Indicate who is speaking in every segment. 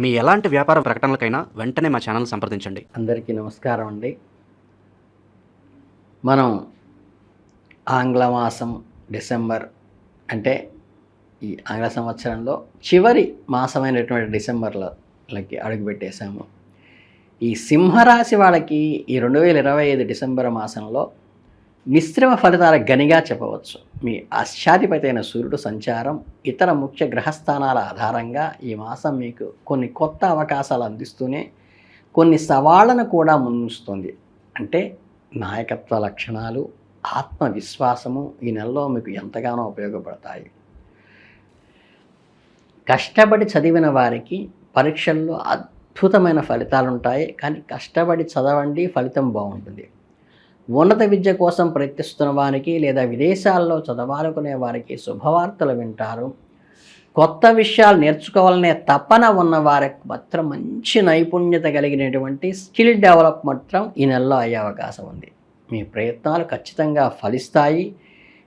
Speaker 1: మీ ఎలాంటి వ్యాపార ప్రకటనలకైనా వెంటనే మా ఛానల్ సంప్రదించండి.
Speaker 2: అందరికీ నమస్కారం అండి. మనం ఆంగ్ల మాసం డిసెంబర్ అంటే ఈ ఆంగ్ల సంవత్సరంలో చివరి మాసమైనటువంటి డిసెంబర్లకి అడుగుపెట్టేశాము. ఈ సింహరాశి వాళ్ళకి ఈ 2025 డిసెంబర్ మాసంలో మిశ్రమ ఫలితాల గనిగా చెప్పవచ్చు. మీ అశ్చాధిపతి అయిన సూర్యుడు సంచారం, ఇతర ముఖ్య గ్రహస్థానాల ఆధారంగా ఈ మాసం మీకు కొన్ని కొత్త అవకాశాలు అందిస్తూనే కొన్ని సవాళ్లను కూడా ముందుస్తుంది. అంటే నాయకత్వ లక్షణాలు, ఆత్మవిశ్వాసము ఈ నెలలో మీకు ఎంతగానో ఉపయోగపడతాయి. కష్టపడి చదివిన వారికి పరీక్షల్లో అద్భుతమైన ఫలితాలు ఉంటాయి. కానీ కష్టపడి చదవండి, ఫలితం బాగుంటుంది. ఉన్నత విద్య కోసం ప్రయత్నిస్తున్న వారికి లేదా విదేశాల్లో చదవాలనుకునే వారికి శుభవార్తలు వింటారు. కొత్త విషయాలు నేర్చుకోవాలనే తపన ఉన్న వారికి మాత్రం మంచి నైపుణ్యత కలిగినటువంటి స్కిల్ డెవలప్ మాత్రం ఈ నెలలో అయ్యే అవకాశం ఉంది. మీ ప్రయత్నాలు ఖచ్చితంగా ఫలిస్తాయి.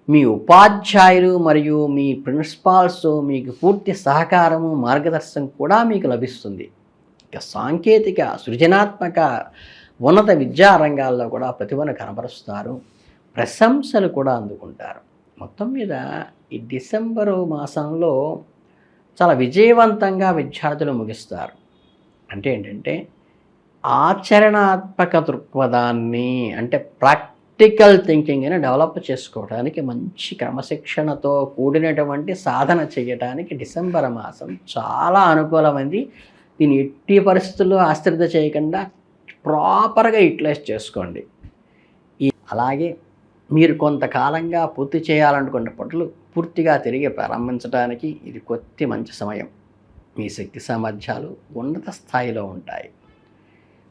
Speaker 2: మీ ఉపాధ్యాయులు మరియు మీ ప్రిన్సిపాల్స్ మీకు పూర్తి సహకారము, మార్గదర్శనం కూడా మీకు లభిస్తుంది. ఇక సాంకేతిక, సృజనాత్మక, ఉన్నత విద్యా రంగాల్లో కూడా ప్రతిభను కనబరుస్తారు. ప్రశంసలు కూడా అందుకుంటారు. మొత్తం మీద ఈ డిసెంబరు మాసంలో చాలా విజయవంతంగా విద్యార్థులు ముగిస్తారు. అంటే ఏంటంటే ఆచరణాత్మక దృక్పథాన్ని, అంటే ప్రాక్టికల్ థింకింగ్ని డెవలప్ చేసుకోవడానికి, మంచి క్రమశిక్షణతో కూడినటువంటి సాధన చేయడానికి డిసెంబర్ మాసం చాలా అనుకూలమైంది. దీన్ని ఎట్టి పరిస్థితుల్లో ఆశ్రద్ధ చేయకుండా ప్రాపర్గా యూటిలైజ్ చేసుకోండి. అలాగే మీరు కొంతకాలంగా పూర్తి చేయాలనుకున్న పనులు పూర్తిగా తిరిగి ప్రారంభించడానికి ఇది కొద్ది మంచి సమయం. మీ శక్తి సామర్థ్యాలు ఉన్నత స్థాయిలో ఉంటాయి.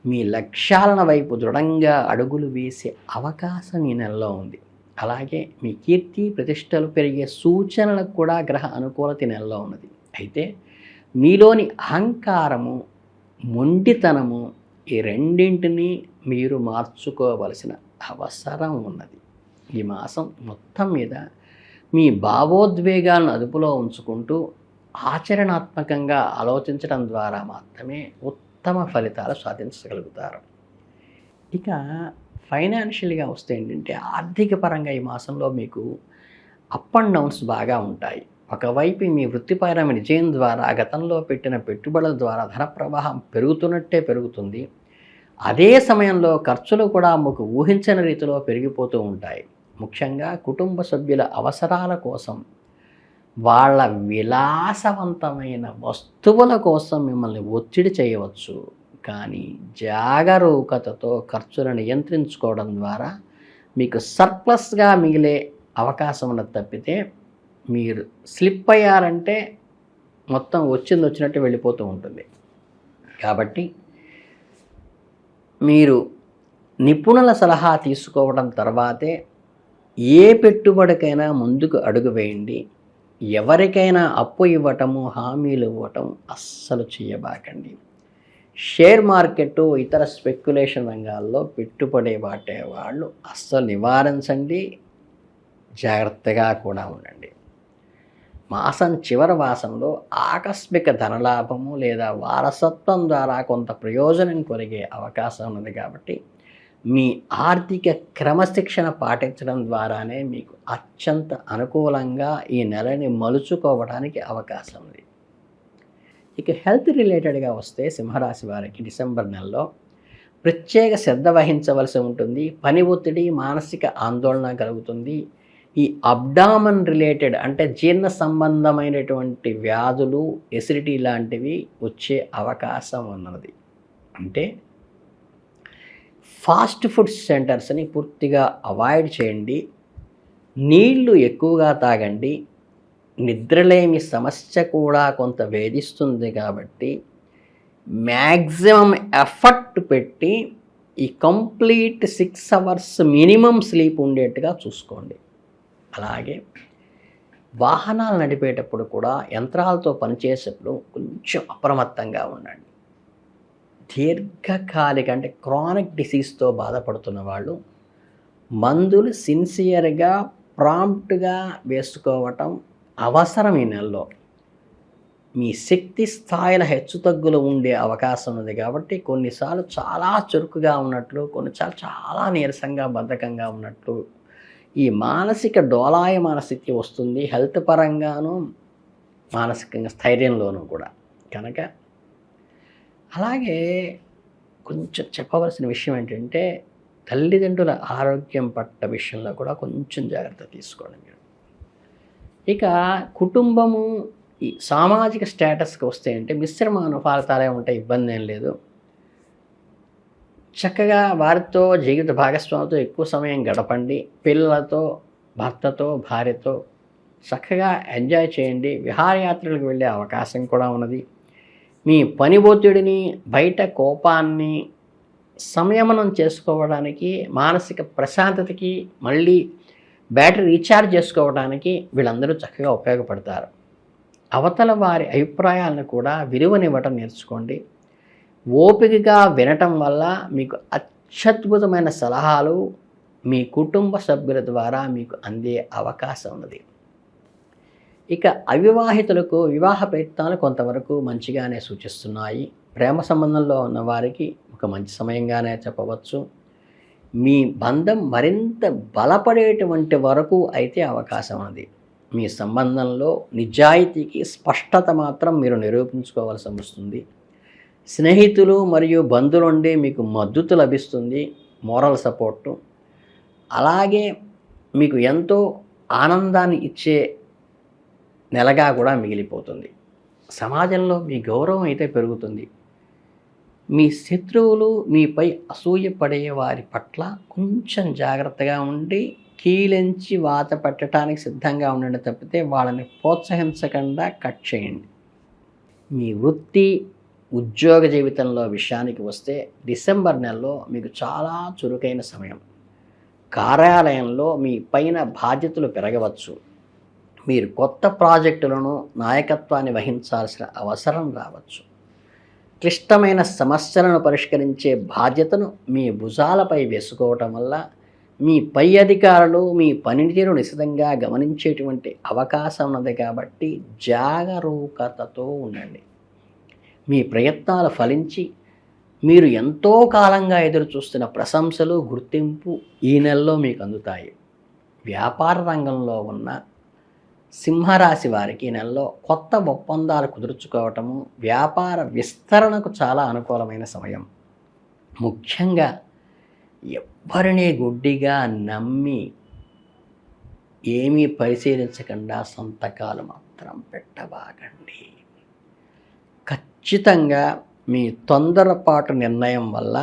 Speaker 2: మీ లక్ష్యాల వైపు దృఢంగా అడుగులు వేసే అవకాశం ఈ నెలలో ఉంది. అలాగే మీ కీర్తి ప్రతిష్టలు పెరిగే సూచనలకు కూడా గ్రహ అనుకూలత ఈ నెలలో ఉన్నది. అయితే మీలోని అహంకారము, మొండితనము ఈ రెండింటినీ మీరు మార్చుకోవలసిన అవసరం ఉన్నది. ఈ మాసం మొత్తం మీద మీ భావోద్వేగాలను అదుపులో ఉంచుకుంటూ ఆచరణాత్మకంగా ఆలోచించడం ద్వారా మాత్రమే ఉత్తమ ఫలితాలు సాధించగలుగుతారు. ఇక ఫైనాన్షియల్గా వస్తే ఏంటంటే ఆర్థిక పరంగా ఈ మాసంలో మీకు అప్ అండ్ డౌన్స్ బాగా ఉంటాయి. ఒకవైపు మీ వృత్తిపరమైన విజయం ద్వారా గతంలో పెట్టిన పెట్టుబడుల ద్వారా ధన ప్రవాహం పెరుగుతున్నట్టే పెరుగుతుంది. అదే సమయంలో ఖర్చులు కూడా మీకు ఊహించని రీతిలో పెరిగిపోతూ ఉంటాయి. ముఖ్యంగా కుటుంబ సభ్యుల అవసరాల కోసం, వాళ్ళ విలాసవంతమైన వస్తువుల కోసం మిమ్మల్ని ఒత్తిడి చేయవచ్చు. కానీ జాగరూకతతో ఖర్చులను నియంత్రించుకోవడం ద్వారా మీకు సర్ప్లస్గా మిగిలే అవకాశం ఉన్నది తప్పితే మీరు స్లిప్ అయ్యారంటే మొత్తం వచ్చినట్టు వెళ్ళిపోతూ ఉంటుంది. కాబట్టి మీరు నిపుణుల సలహా తీసుకోవడం తర్వాతే ఏ పెట్టుబడికైనా ముందుకు అడుగు వేయండి. ఎవరికైనా అప్పు ఇవ్వటము, హామీలు ఇవ్వటం అస్సలు చేయబాకండి. షేర్ మార్కెట్, ఇతర స్పెక్యులేషన్ రంగాల్లో పెట్టుబడి వాటే వాళ్ళు అస్సలు నివారించండి. జాగ్రత్తగా కూడా ఉండండి. మాసం చివరి మాసంలో ఆకస్మిక ధనలాభము లేదా వారసత్వం ద్వారా కొంత ప్రయోజనం కొరిగే అవకాశం ఉన్నది. కాబట్టి మీ ఆర్థిక క్రమశిక్షణ పాటించడం ద్వారానే మీకు అత్యంత అనుకూలంగా ఈ నెలని మలుచుకోవడానికి అవకాశం ఉంది. ఇక హెల్త్ రిలేటెడ్గా వస్తే సింహరాశి వారికి డిసెంబర్ నెలలో ప్రత్యేక శ్రద్ధ వహించవలసి ఉంటుంది. పని ఒత్తిడి, మానసిక ఆందోళన కలుగుతుంది. ఈ అబ్డామన్ రిలేటెడ్ అంటే జీర్ణ సంబంధమైనటువంటి వ్యాధులు, ఎసిడిటీ లాంటివి వచ్చే అవకాశం ఉన్నది. అంటే ఫాస్ట్ ఫుడ్ సెంటర్స్ని పూర్తిగా అవాయిడ్ చేయండి. నీళ్లు ఎక్కువగా తాగండి. నిద్రలేమి సమస్య కూడా కొంత వేధిస్తుంది కాబట్టి మ్యాక్సిమం ఎఫర్ట్ పెట్టి ఈ కంప్లీట్ 6 hours మినిమం స్లీప్ ఉండేట్టుగా చూసుకోండి. అలాగే వాహనాలు నడిపేటప్పుడు కూడా, యంత్రాలతో పనిచేసేటప్పుడు కొంచెం అప్రమత్తంగా ఉండండి. దీర్ఘకాలిక అంటే క్రానిక్ డిసీజ్తో బాధపడుతున్న వాళ్ళు మందులు సిన్సియర్గా, ప్రాంప్ట్గా వేసుకోవటం అవసరం ఈ నెలలో. మీ శక్తి స్థాయిల హెచ్చుతగ్గులు ఉండే అవకాశం ఉంది కాబట్టి కొన్నిసార్లు చాలా చురుకుగా ఉన్నట్లు, కొన్నిసార్లు చాలా నీరసంగా బద్ధకంగా ఉన్నట్లు ఈ మానసిక డోలాయమాన స్థితి వస్తుంది. హెల్త్ పరంగాను మానసికంగా స్థైర్యంలోనూ కూడా. కనుక అలాగే కొంచెం చెప్పవలసిన విషయం ఏంటంటే తల్లిదండ్రుల ఆరోగ్యం పట్ల విషయంలో కూడా కొంచెం జాగ్రత్త తీసుకోండి మీరు. ఇక కుటుంబము ఈ సామాజిక స్టేటస్కి వస్తే అంటే మిశ్రమ ఫలితాలే ఉంటాయి, ఇబ్బంది ఏం లేదు. చక్కగా వారితో జీవిత భాగస్వామితో ఎక్కువ సమయం గడపండి. పిల్లలతో, భర్తతో, భార్యతో చక్కగా ఎంజాయ్ చేయండి. విహారయాత్రలకు వెళ్ళే అవకాశం కూడా ఉన్నది. మీ పని ఒత్తిడిని, బయట కోపాన్ని సంయమనం చేసుకోవడానికి, మానసిక ప్రశాంతతకి, మళ్ళీ బ్యాటరీ రీఛార్జ్ చేసుకోవడానికి వీళ్ళందరూ చక్కగా ఉపయోగపడతారు. అవతల వారి అభిప్రాయాలను కూడా విలువనివ్వటం నేర్చుకోండి. ఓపికగా వినటం వల్ల మీకు అత్యద్భుతమైన సలహాలు మీ కుటుంబ సభ్యుల ద్వారా మీకు అందే అవకాశం ఉన్నది. ఇక అవివాహితులకు వివాహ ప్రయత్నాలు కొంతవరకు మంచిగానే సూచిస్తున్నాయి. ప్రేమ సంబంధంలో ఉన్న వారికి ఒక మంచి సమయంగానే చెప్పవచ్చు. మీ బంధం మరింత బలపడేటువంటి వరకు అయితే అవకాశం ఉన్నది. మీ సంబంధంలో నిజాయితీకి స్పష్టత మాత్రం మీరు నిరూపించుకోవాల్సి వస్తుంది. స్నేహితులు మరియు బంధువుల నుండి మీకు మద్దతు లభిస్తుంది, మోరల్ సపోర్టు. అలాగే మీకు ఎంతో ఆనందాన్ని ఇచ్చే నెలగా కూడా మిగిలిపోతుంది. సమాజంలో మీ గౌరవం అయితే పెరుగుతుంది. మీ శత్రువులు మీపై అసూయపడే వారి పట్ల కొంచెం జాగ్రత్తగా ఉండి కీలించి వాత పెట్టడానికి సిద్ధంగా ఉండండి తప్పితే వాళ్ళని ప్రోత్సహించకుండా కట్ చేయండి. మీ వృత్తి, ఉద్యోగ జీవితంలో విషయానికి వస్తే డిసెంబర్ నెలలో మీకు చాలా చురుకైన సమయం. కార్యాలయంలో మీ పైన బాధ్యతలు పెరగవచ్చు. మీరు కొత్త ప్రాజెక్టులను, నాయకత్వాన్ని వహించాల్సిన అవసరం రావచ్చు. క్లిష్టమైన సమస్యలను పరిష్కరించే బాధ్యతను మీ భుజాలపై వేసుకోవటం వల్ల మీ పై అధికారులు మీ పనితీరు నిశితంగా గమనించేటువంటి అవకాశం ఉన్నది కాబట్టి జాగరూకతతో ఉండండి. మీ ప్రయత్నాలు ఫలించి మీరు ఎంతో కాలంగా ఎదురు చూస్తున్న ప్రశంసలు, గుర్తింపు ఈ నెలలో మీకు అందుతాయి. వ్యాపార రంగంలో ఉన్న సింహరాశి వారికి ఈ నెలలో కొత్త ఒప్పందాలు కుదుర్చుకోవటము, వ్యాపార విస్తరణకు చాలా అనుకూలమైన సమయం. ముఖ్యంగా ఎవ్వరినీ గుడ్డిగా నమ్మి ఏమీ పరిశీలించకుండా సంతకాలు మాత్రం పెట్టబాకండి. ఖచ్చితంగా మీ తొందరపాటు నిర్ణయం వల్ల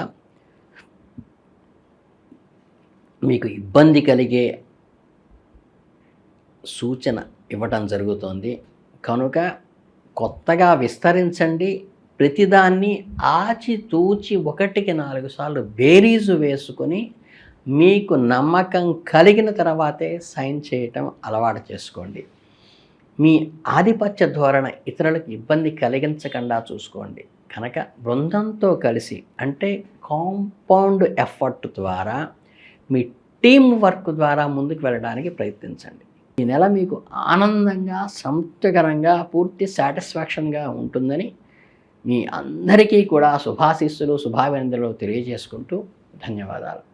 Speaker 2: మీకు ఇబ్బంది కలిగే సూచన ఇవ్వటం జరుగుతోంది. కనుక కొత్తగా విస్తరించండి. ప్రతిదాన్ని ఆచితూచి 1కి 4 సార్లు బేరీజు వేసుకొని మీకు నమ్మకం కలిగిన తర్వాతే సైన్ చేయటం అలవాటు చేసుకోండి. మీ ఆధిపత్య ధోరణ ఇతరులకు ఇబ్బంది కలిగించకుండా చూసుకోండి. కనుక బృందంతో కలిసి అంటే కాంపౌండ్ ఎఫర్ట్ ద్వారా మీ టీం వర్క్ ద్వారా ముందుకు వెళ్ళడానికి ప్రయత్నించండి. ఈ నెల మీకు ఆనందంగా, సంతృప్తికరంగా, పూర్తి సాటిస్ఫాక్షన్గా ఉంటుందని మీ అందరికీ కూడా శుభాశీస్సులు, శుభాభినందనలు తెలియజేసుకుంటూ ధన్యవాదాలు.